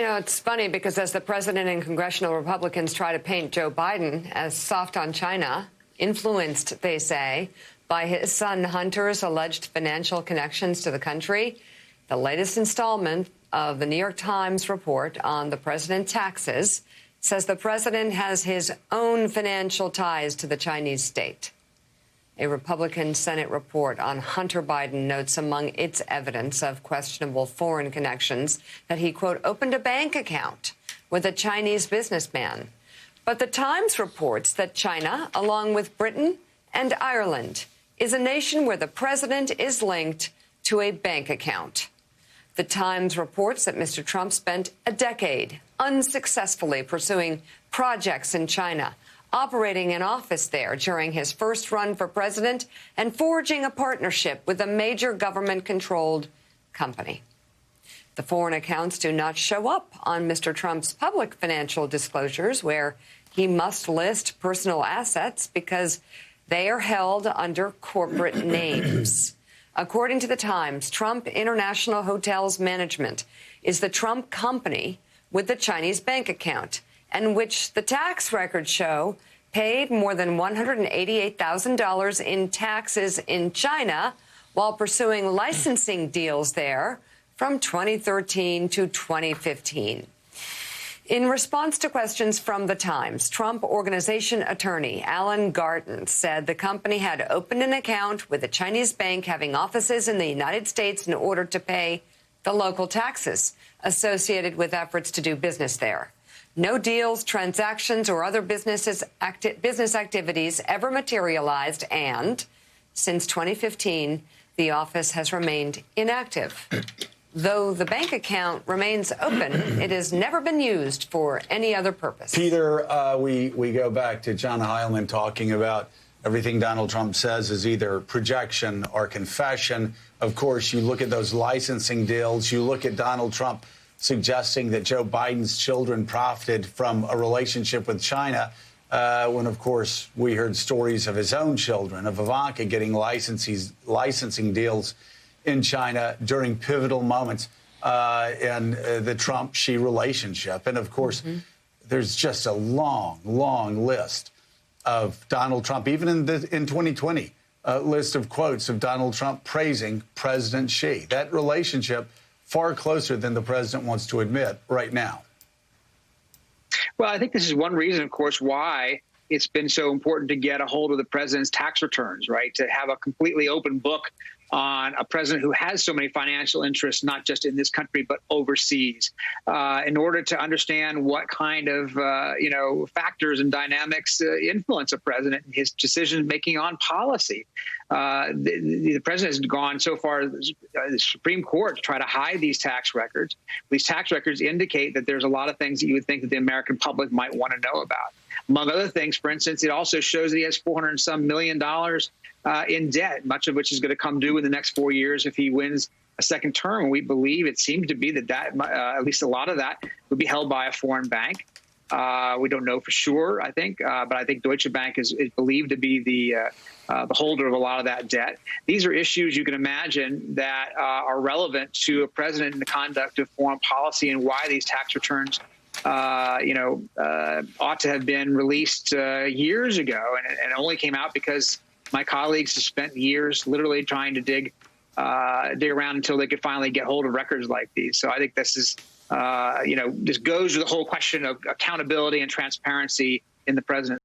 You know, it's funny because as the president and congressional Republicans try to paint Joe Biden as soft on China, influenced, they say, by his son Hunter's alleged financial connections to the country, the latest installment of the New York Times report on the president's taxes says the president has his own financial ties to the Chinese state. A Republican Senate report on Hunter Biden notes among its evidence of questionable foreign connections that he, quote, opened a bank account with a Chinese businessman. But the Times reports that China, along with Britain and Ireland, is a nation where the president is linked to a bank account. The Times reports that Mr. Trump spent a decade unsuccessfully pursuing projects in China, operating an office there during his first run for president, and forging a partnership with a major government-controlled company. The foreign accounts do not show up on Mr. Trump's public financial disclosures, where he must list personal assets because they are held under corporate names. According to the Times, Trump International Hotels Management is the Trump company with the Chinese bank account, and which the tax records show paid more than $188,000 in taxes in China while pursuing licensing deals there from 2013 to 2015. In response to questions from the Times, Trump Organization attorney Alan Garten said the company had opened an account with a Chinese bank having offices in the United States in order to pay the local taxes associated with efforts to do business there. No deals, transactions, or other business activities ever materialized, and since 2015, the office has remained inactive. Though the bank account remains open, it has never been used for any other purpose. Peter, we go back to John Heilemann talking about everything Donald Trump says is either projection or confession. Of course, you look at those licensing deals, you look at Donald Trump suggesting that Joe Biden's children profited from a relationship with China, when, of course, we heard stories of his own children, of Ivanka getting licensing deals in China during pivotal moments in the Trump-Xi relationship. And, of course, there's just a long, long list of Donald Trump, even in 2020, a list of quotes of Donald Trump praising President Xi. That relationship far closer than the president wants to admit right now. Well, I think this is one reason, of course, why it's been so important to get a hold of the president's tax returns, right? To have a completely open book on a president who has so many financial interests, not just in this country, but overseas, in order to understand what kind of, factors and dynamics influence a president and his decision-making on policy. The president has gone so far as the Supreme Court to try to hide these tax records. These tax records indicate that there's a lot of things that you would think that the American public might want to know about. Among other things, for instance, it also shows that he has $400 and some million in debt, much of which is going to come due in the next 4 years if he wins a second term. And we believe it seems to be that at least a lot of that would be held by a foreign bank. We don't know for sure, I think, but I think Deutsche Bank is believed to be the holder of a lot of that debt. These are issues you can imagine that are relevant to a president in the conduct of foreign policy and why these tax returns ought to have been released years ago, and it only came out because my colleagues have spent years literally trying to dig around until they could finally get hold of records like these. So I think this is, this goes to the whole question of accountability and transparency in the president.